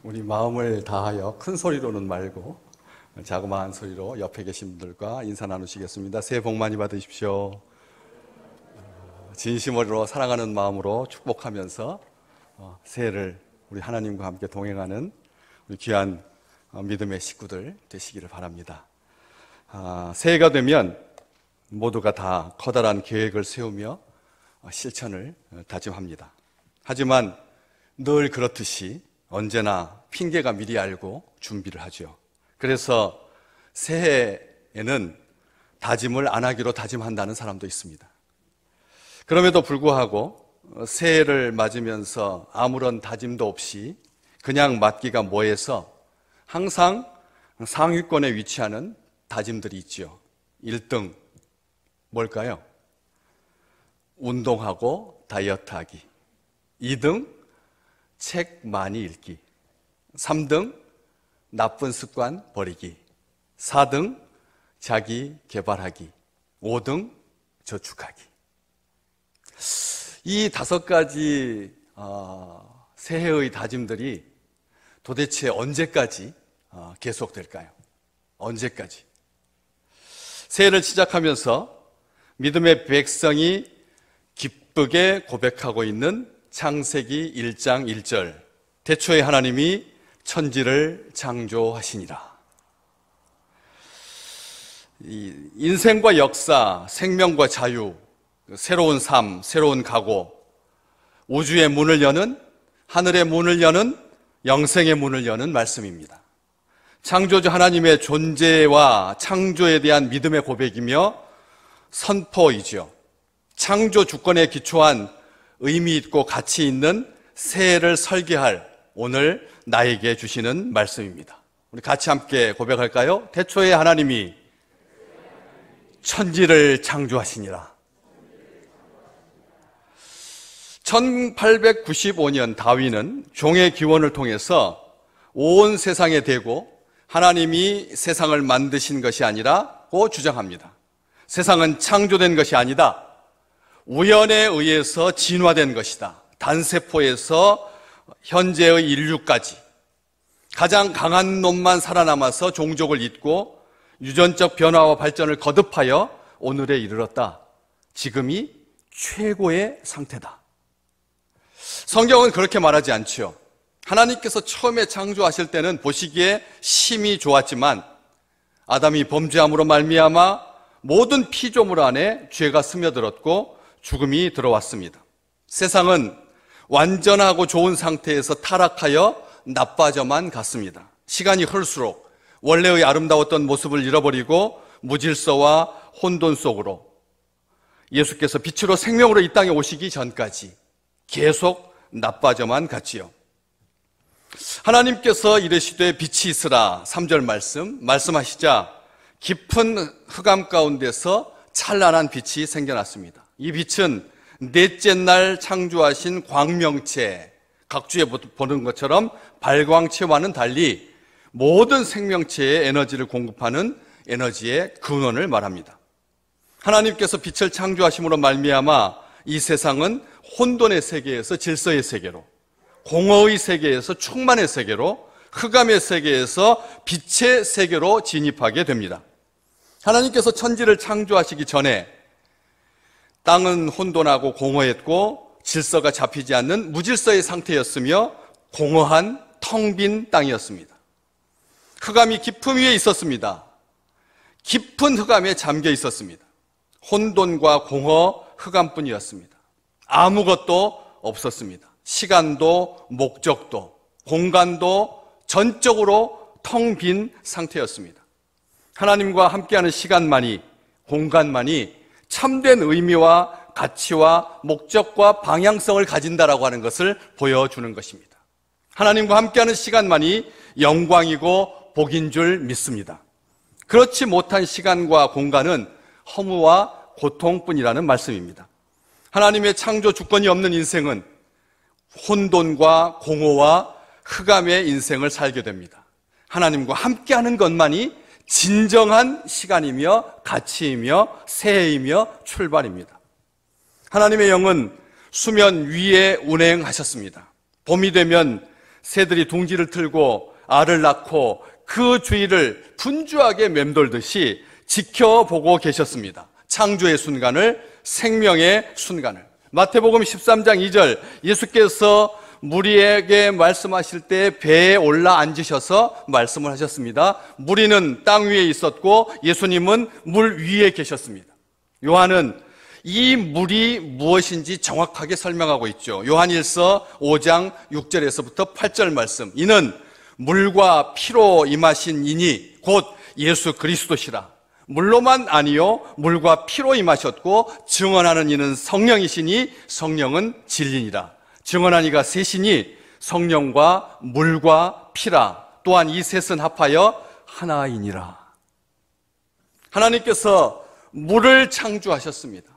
우리 마음을 다하여 큰 소리로는 말고 자그마한 소리로 옆에 계신 분들과 인사 나누시겠습니다. 새해 복 많이 받으십시오. 진심으로 사랑하는 마음으로 축복하면서 새해를 우리 하나님과 함께 동행하는 우리 귀한 믿음의 식구들 되시기를 바랍니다. 새해가 되면 모두가 다 커다란 계획을 세우며 실천을 다짐합니다. 하지만 늘 그렇듯이 언제나 핑계가 미리 알고 준비를 하죠. 그래서 새해에는 다짐을 안 하기로 다짐한다는 사람도 있습니다. 그럼에도 불구하고 새해를 맞으면서 아무런 다짐도 없이 그냥 맞기가 뭐해서 항상 상위권에 위치하는 다짐들이 있죠. 1등 뭘까요? 운동하고 다이어트하기. 2등 책 많이 읽기. 3등 나쁜 습관 버리기. 4등 자기 개발하기. 5등 저축하기. 이 5가지 새해의 다짐들이 도대체 언제까지 계속될까요? 언제까지? 새해를 시작하면서 믿음의 백성이 기쁘게 고백하고 있는 창세기 1장 1절, 태초에 하나님이 천지를 창조하시니라. 인생과 역사, 생명과 자유, 새로운 삶, 새로운 각오, 우주의 문을 여는, 하늘의 문을 여는, 영생의 문을 여는 말씀입니다. 창조주 하나님의 존재와 창조에 대한 믿음의 고백이며 선포이죠. 창조 주권에 기초한 의미 있고 가치 있는 새해를 설계할 오늘 나에게 주시는 말씀입니다. 우리 같이 함께 고백할까요? 태초에 하나님이 천지를 창조하시니라. 1895년 다윈은 종의 기원을 통해서 온 세상에 대고 하나님이 세상을 만드신 것이 아니라고 주장합니다. 세상은 창조된 것이 아니다. 우연에 의해서 진화된 것이다. 단세포에서 현재의 인류까지 가장 강한 놈만 살아남아서 종족을 잇고 유전적 변화와 발전을 거듭하여 오늘에 이르렀다. 지금이 최고의 상태다. 성경은 그렇게 말하지 않지요. 하나님께서 처음에 창조하실 때는 보시기에 심히 좋았지만 아담이 범죄함으로 말미암아 모든 피조물 안에 죄가 스며들었고 죽음이 들어왔습니다. 세상은 완전하고 좋은 상태에서 타락하여 나빠져만 갔습니다. 시간이 흐를수록 원래의 아름다웠던 모습을 잃어버리고 무질서와 혼돈 속으로 예수께서 빛으로 생명으로 이 땅에 오시기 전까지 계속 나빠져만 갔지요. 하나님께서 이르시되 빛이 있으라 3절 말씀하시자 깊은 흑암 가운데서 찬란한 빛이 생겨났습니다. 이 빛은 넷째 날 창조하신 광명체, 각주에 보는 것처럼 발광체와는 달리 모든 생명체에 에너지를 공급하는 에너지의 근원을 말합니다. 하나님께서 빛을 창조하심으로 말미암아 이 세상은 혼돈의 세계에서 질서의 세계로, 공허의 세계에서 충만의 세계로, 흑암의 세계에서 빛의 세계로 진입하게 됩니다. 하나님께서 천지를 창조하시기 전에 땅은 혼돈하고 공허했고 질서가 잡히지 않는 무질서의 상태였으며 공허한 텅 빈 땅이었습니다. 흑암이 깊음 위에 있었습니다. 깊은 흑암에 잠겨 있었습니다. 혼돈과 공허, 흑암뿐이었습니다. 아무것도 없었습니다. 시간도 목적도 공간도 전적으로 텅 빈 상태였습니다. 하나님과 함께하는 시간만이, 공간만이 참된 의미와 가치와 목적과 방향성을 가진다라고 하는 것을 보여주는 것입니다. 하나님과 함께하는 시간만이 영광이고 복인 줄 믿습니다. 그렇지 못한 시간과 공간은 허무와 고통뿐이라는 말씀입니다. 하나님의 창조 주권이 없는 인생은 혼돈과 공허와 흑암의 인생을 살게 됩니다. 하나님과 함께하는 것만이 진정한 시간이며 가치이며 새해이며 출발입니다. 하나님의 영은 수면 위에 운행하셨습니다. 봄이 되면 새들이 둥지를 틀고 알을 낳고 그 주위를 분주하게 맴돌듯이 지켜보고 계셨습니다. 창조의 순간을, 생명의 순간을. 마태복음 13장 2절, 예수께서 무리에게 말씀하실 때 배에 올라 앉으셔서 말씀을 하셨습니다. 무리는 땅 위에 있었고 예수님은 물 위에 계셨습니다. 요한은 이 물이 무엇인지 정확하게 설명하고 있죠. 요한일서 5장 6절에서부터 8절 말씀. 이는 물과 피로 임하신 이니 곧 예수 그리스도시라. 물로만 아니요 물과 피로 임하셨고 증언하는 이는 성령이시니 성령은 진리니라. 증언한 이가 셋이니 성령과 물과 피라. 또한 이 셋은 합하여 하나이니라. 하나님께서 물을 창조하셨습니다.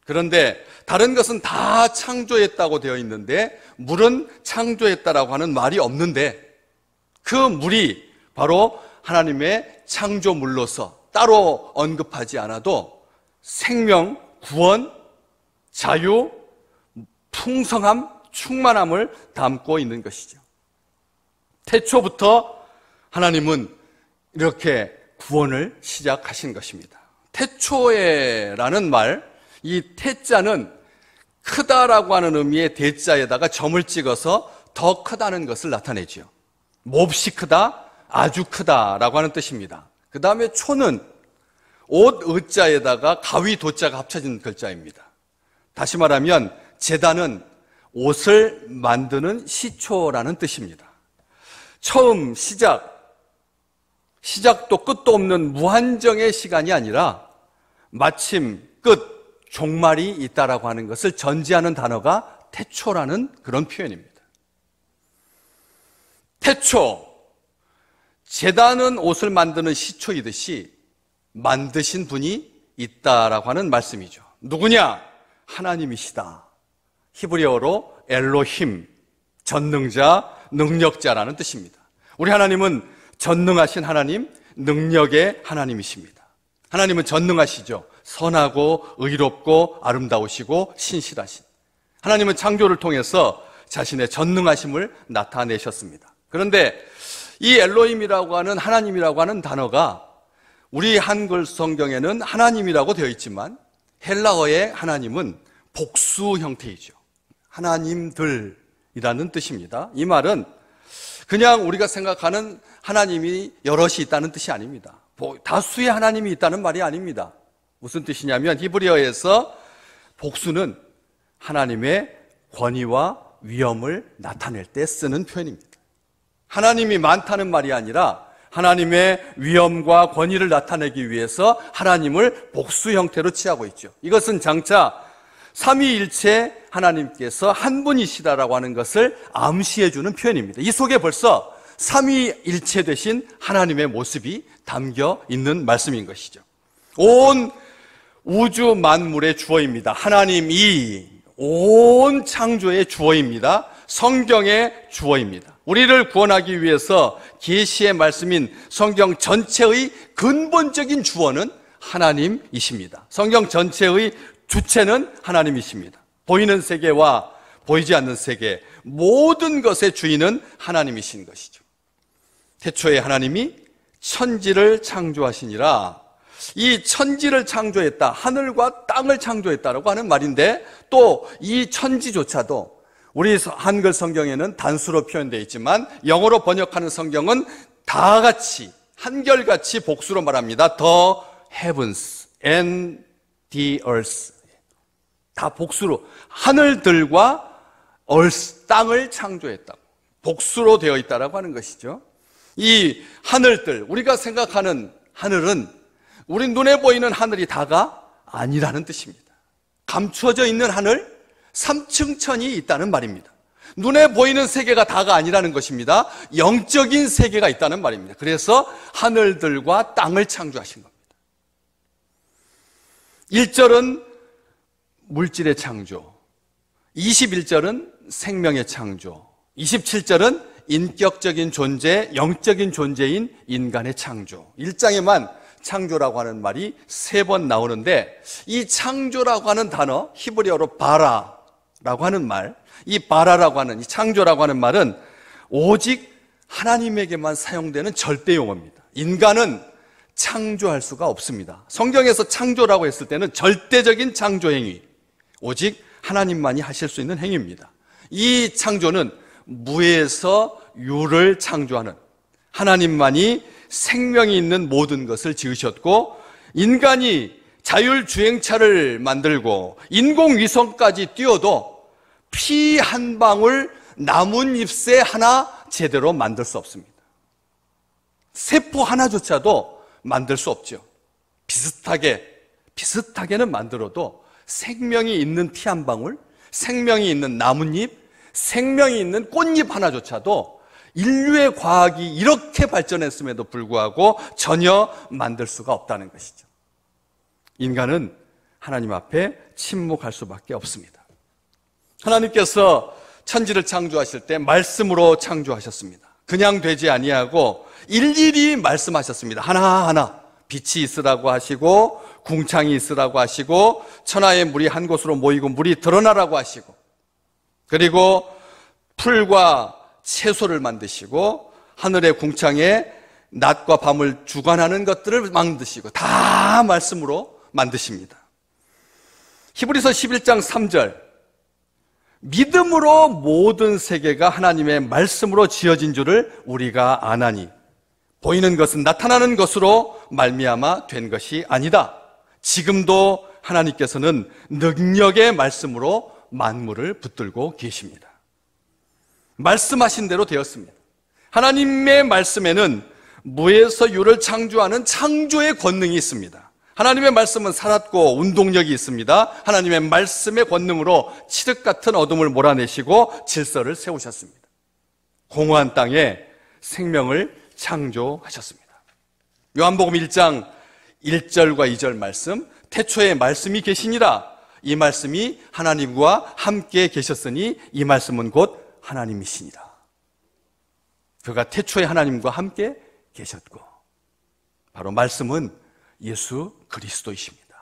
그런데 다른 것은 다 창조했다고 되어 있는데 물은 창조했다라고 하는 말이 없는데 그 물이 바로 하나님의 창조물로서 따로 언급하지 않아도 생명, 구원, 자유, 풍성함, 충만함을 담고 있는 것이죠. 태초부터 하나님은 이렇게 구원을 시작하신 것입니다. 태초에라는 말, 이 태자는 크다라고 하는 의미의 대자에다가 점을 찍어서 더 크다는 것을 나타내죠. 몹시 크다, 아주 크다라고 하는 뜻입니다. 그 다음에 초는 옷 의자에다가 가위 도자가 합쳐진 글자입니다. 다시 말하면 제단은 옷을 만드는 시초라는 뜻입니다. 처음, 시작도 끝도 없는 무한정의 시간이 아니라 마침, 끝, 종말이 있다라고 하는 것을 전제하는 단어가 태초라는 그런 표현입니다. 태초, 제단은 옷을 만드는 시초이듯이 만드신 분이 있다라고 하는 말씀이죠. 누구냐? 하나님이시다. 히브리어로 엘로힘, 전능자, 능력자라는 뜻입니다. 우리 하나님은 전능하신 하나님, 능력의 하나님이십니다. 하나님은 전능하시죠. 선하고 의롭고 아름다우시고 신실하신 하나님은 창조를 통해서 자신의 전능하심을 나타내셨습니다. 그런데 이 엘로힘이라고 하는 하나님이라고 하는 단어가 우리 한글 성경에는 하나님이라고 되어 있지만 헬라어의 하나님은 복수 형태이죠. 하나님들이라는 뜻입니다. 이 말은 그냥 우리가 생각하는 하나님이 여럿이 있다는 뜻이 아닙니다. 다수의 하나님이 있다는 말이 아닙니다. 무슨 뜻이냐면 히브리어에서 복수는 하나님의 권위와 위엄을 나타낼 때 쓰는 표현입니다. 하나님이 많다는 말이 아니라 하나님의 위엄과 권위를 나타내기 위해서 하나님을 복수 형태로 취하고 있죠. 이것은 장차 삼위일체 하나님께서 한 분이시다라고 하는 것을 암시해주는 표현입니다. 이 속에 벌써 삼위일체 되신 하나님의 모습이 담겨 있는 말씀인 것이죠. 온 우주 만물의 주어입니다. 하나님이 온 창조의 주어입니다. 성경의 주어입니다. 우리를 구원하기 위해서 계시의 말씀인 성경 전체의 근본적인 주어는 하나님이십니다. 성경 전체의 주체는 하나님이십니다. 보이는 세계와 보이지 않는 세계, 모든 것의 주인은 하나님이신 것이죠. 태초에 하나님이 천지를 창조하시니라. 이 천지를 창조했다, 하늘과 땅을 창조했다라고 하는 말인데 또 이 천지조차도 우리 한글 성경에는 단수로 표현되어 있지만 영어로 번역하는 성경은 다 같이 한결같이 복수로 말합니다. The heavens and the earth. 다 복수로 하늘들과 earth, 땅을 창조했다고 복수로 되어 있다라고 하는 것이죠. 이 하늘들, 우리가 생각하는 하늘은 우리 눈에 보이는 하늘이 다가 아니라는 뜻입니다. 감추어져 있는 하늘, 3층 천이 있다는 말입니다. 눈에 보이는 세계가 다가 아니라는 것입니다. 영적인 세계가 있다는 말입니다. 그래서 하늘들과 땅을 창조하신 겁니다. 1절은 물질의 창조, 21절은 생명의 창조, 27절은 인격적인 존재, 영적인 존재인 인간의 창조. 1장에만 창조라고 하는 말이 3번 나오는데 이 창조라고 하는 단어, 히브리어로 바라라고 하는 말, 이 바라라고 하는, 이 창조라고 하는 말은 오직 하나님에게만 사용되는 절대 용어입니다. 인간은 창조할 수가 없습니다. 성경에서 창조라고 했을 때는 절대적인 창조 행위, 오직 하나님만이 하실 수 있는 행위입니다. 이 창조는 무에서 유를 창조하는, 하나님만이 생명이 있는 모든 것을 지으셨고, 인간이 자율주행차를 만들고 인공위성까지 띄워도 피 한 방울 나뭇잎새 하나 제대로 만들 수 없습니다. 세포 하나조차도 만들 수 없죠. 비슷하게는 만들어도 생명이 있는 피 한 방울, 생명이 있는 나뭇잎, 생명이 있는 꽃잎 하나조차도 인류의 과학이 이렇게 발전했음에도 불구하고 전혀 만들 수가 없다는 것이죠. 인간은 하나님 앞에 침묵할 수밖에 없습니다. 하나님께서 천지를 창조하실 때 말씀으로 창조하셨습니다. 그냥 되지 아니하고 일일이 말씀하셨습니다. 하나하나 빛이 있으라고 하시고, 궁창이 있으라고 하시고, 천하의 물이 한 곳으로 모이고 물이 드러나라고 하시고, 그리고 풀과 채소를 만드시고, 하늘의 궁창에 낮과 밤을 주관하는 것들을 만드시고, 다 말씀으로 만드십니다. 히브리서 11장 3절, 믿음으로 모든 세계가 하나님의 말씀으로 지어진 줄을 우리가 아나니 보이는 것은 나타나는 것으로 말미암아 된 것이 아니다. 지금도 하나님께서는 능력의 말씀으로 만물을 붙들고 계십니다. 말씀하신 대로 되었습니다. 하나님의 말씀에는 무에서 유를 창조하는 창조의 권능이 있습니다. 하나님의 말씀은 살았고 운동력이 있습니다. 하나님의 말씀의 권능으로 칠흑 같은 어둠을 몰아내시고 질서를 세우셨습니다. 공허한 땅에 생명을 창조하셨습니다. 요한복음 1장 1절과 2절 말씀, 태초에 말씀이 계시니라. 이 말씀이 하나님과 함께 계셨으니 이 말씀은 곧 하나님이시니라. 그가 태초에 하나님과 함께 계셨고, 바로 말씀은 예수 그리스도이십니다.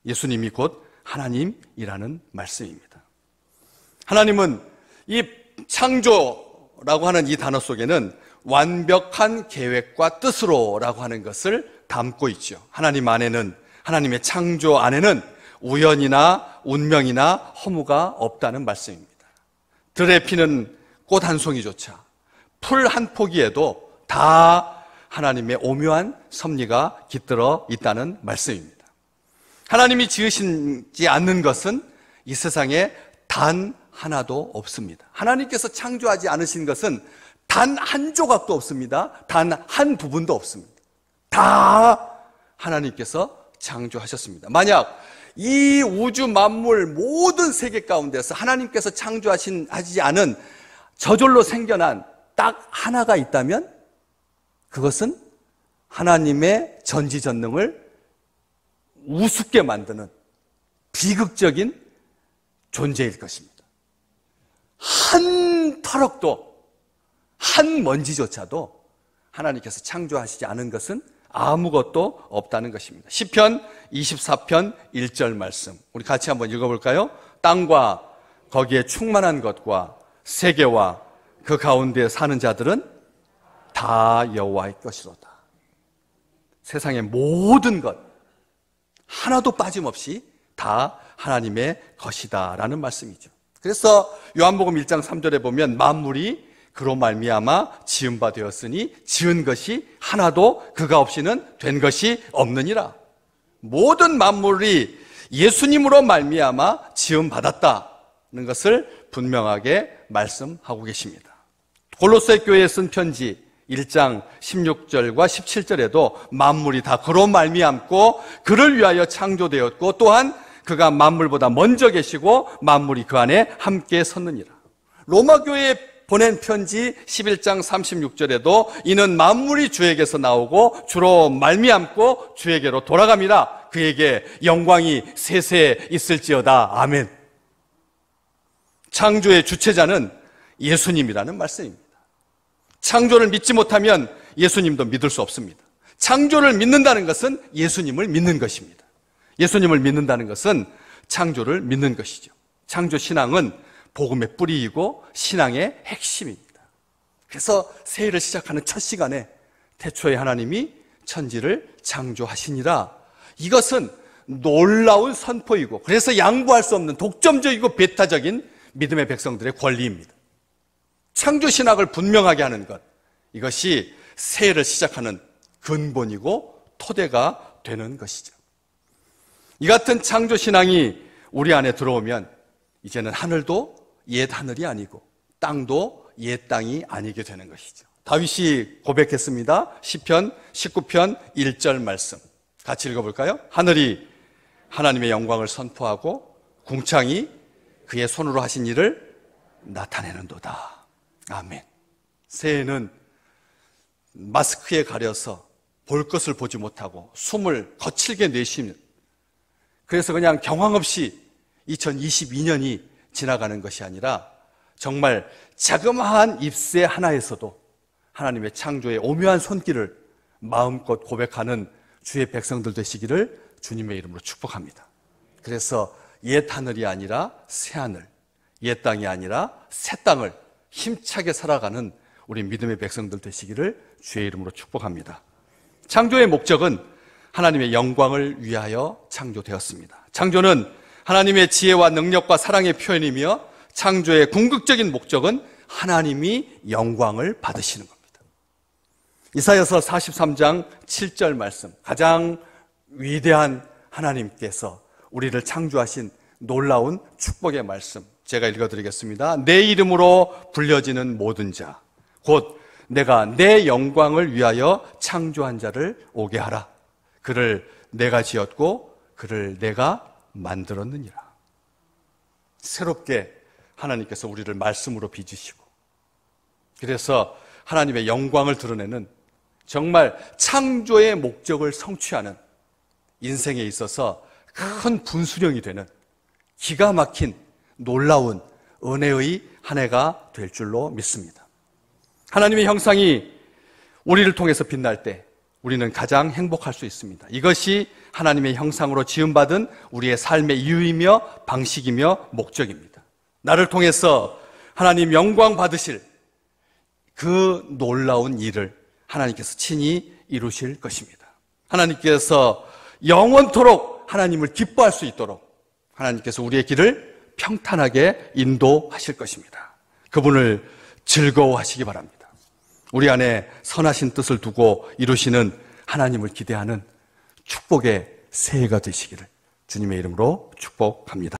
예수님이 곧 하나님이라는 말씀입니다. 하나님은 이 창조라고 하는 이 단어 속에는 완벽한 계획과 뜻으로라고 하는 것을 담고 있죠. 하나님 안에는, 하나님의 창조 안에는 우연이나 운명이나 허무가 없다는 말씀입니다. 들에 피는 꽃 한 송이조차, 풀 한 포기에도 다 하나님의 오묘한 섭리가 깃들어 있다는 말씀입니다. 하나님이 지으시지 않는 것은 이 세상에 단 하나도 없습니다. 하나님께서 창조하지 않으신 것은 단 한 조각도 없습니다. 단 한 부분도 없습니다. 다 하나님께서 창조하셨습니다. 만약 이 우주 만물 모든 세계 가운데서 하나님께서 창조하지 않은 저절로 생겨난 딱 하나가 있다면 그것은 하나님의 전지전능을 우습게 만드는 비극적인 존재일 것입니다. 한 터럭도, 한 먼지조차도 하나님께서 창조하시지 않은 것은 아무것도 없다는 것입니다. 시편 24편 1절 말씀, 우리 같이 한번 읽어볼까요? 땅과 거기에 충만한 것과 세계와 그 가운데 사는 자들은 다 여호와의 것이로다. 세상의 모든 것 하나도 빠짐없이 다 하나님의 것이다 라는 말씀이죠. 그래서 요한복음 1장 3절에 보면 만물이 그로 말미암아 지은 바 되었으니 지은 것이 하나도 그가 없이는 된 것이 없느니라. 모든 만물이 예수님으로 말미암아 지음 받았다는 것을 분명하게 말씀하고 계십니다. 골로새 교회에 쓴 편지 1장 16절과 17절에도 만물이 다 그로 말미암고 그를 위하여 창조되었고 또한 그가 만물보다 먼저 계시고 만물이 그 안에 함께 섰느니라. 로마 교회에 보낸 편지 11장 36절에도 이는 만물이 주에게서 나오고 주로 말미암고 주에게로 돌아갑니다. 그에게 영광이 세세 있을지어다. 아멘. 창조의 주체자는 예수님이라는 말씀입니다. 창조를 믿지 못하면 예수님도 믿을 수 없습니다. 창조를 믿는다는 것은 예수님을 믿는 것입니다. 예수님을 믿는다는 것은 창조를 믿는 것이죠. 창조 신앙은 복음의 뿌리이고 신앙의 핵심입니다. 그래서 새해를 시작하는 첫 시간에 태초에 하나님이 천지를 창조하시니라. 이것은 놀라운 선포이고, 그래서 양보할 수 없는 독점적이고 배타적인 믿음의 백성들의 권리입니다. 창조신학을 분명하게 하는 것, 이것이 새해를 시작하는 근본이고 토대가 되는 것이죠. 이 같은 창조신앙이 우리 안에 들어오면 이제는 하늘도 옛 하늘이 아니고 땅도 옛 땅이 아니게 되는 것이죠. 다윗이 고백했습니다. 시편 19편 1절 말씀 같이 읽어볼까요? 하늘이 하나님의 영광을 선포하고 궁창이 그의 손으로 하신 일을 나타내는도다. 아멘. 새해는 마스크에 가려서 볼 것을 보지 못하고 숨을 거칠게 내쉬는, 그래서 그냥 경황 없이 2022년이 지나가는 것이 아니라 정말 자그마한 잎새 하나에서도 하나님의 창조의 오묘한 손길을 마음껏 고백하는 주의 백성들 되시기를 주님의 이름으로 축복합니다. 그래서 옛 하늘이 아니라 새 하늘, 옛 땅이 아니라 새 땅을 힘차게 살아가는 우리 믿음의 백성들 되시기를 주의 이름으로 축복합니다. 창조의 목적은 하나님의 영광을 위하여 창조되었습니다. 창조는 하나님의 지혜와 능력과 사랑의 표현이며 창조의 궁극적인 목적은 하나님이 영광을 받으시는 겁니다. 이사야서 43장 7절 말씀, 가장 위대한 하나님께서 우리를 창조하신 놀라운 축복의 말씀, 제가 읽어드리겠습니다. 내 이름으로 불려지는 모든 자, 곧 내가 내 영광을 위하여 창조한 자를 오게 하라. 그를 내가 지었고 그를 내가 만들었느니라. 새롭게 하나님께서 우리를 말씀으로 빚으시고, 그래서 하나님의 영광을 드러내는 정말 창조의 목적을 성취하는 인생에 있어서 큰 분수령이 되는 기가 막힌 놀라운 은혜의 한 해가 될 줄로 믿습니다. 하나님의 형상이 우리를 통해서 빛날 때 우리는 가장 행복할 수 있습니다. 이것이 하나님의 형상으로 지음받은 우리의 삶의 이유이며 방식이며 목적입니다. 나를 통해서 하나님 영광 받으실 그 놀라운 일을 하나님께서 친히 이루실 것입니다. 하나님께서 영원토록 하나님을 기뻐할 수 있도록 하나님께서 우리의 길을 평탄하게 인도하실 것입니다. 그분을 즐거워하시기 바랍니다. 우리 안에 선하신 뜻을 두고 이루시는 하나님을 기대하는 축복의 새해가 되시기를 주님의 이름으로 축복합니다.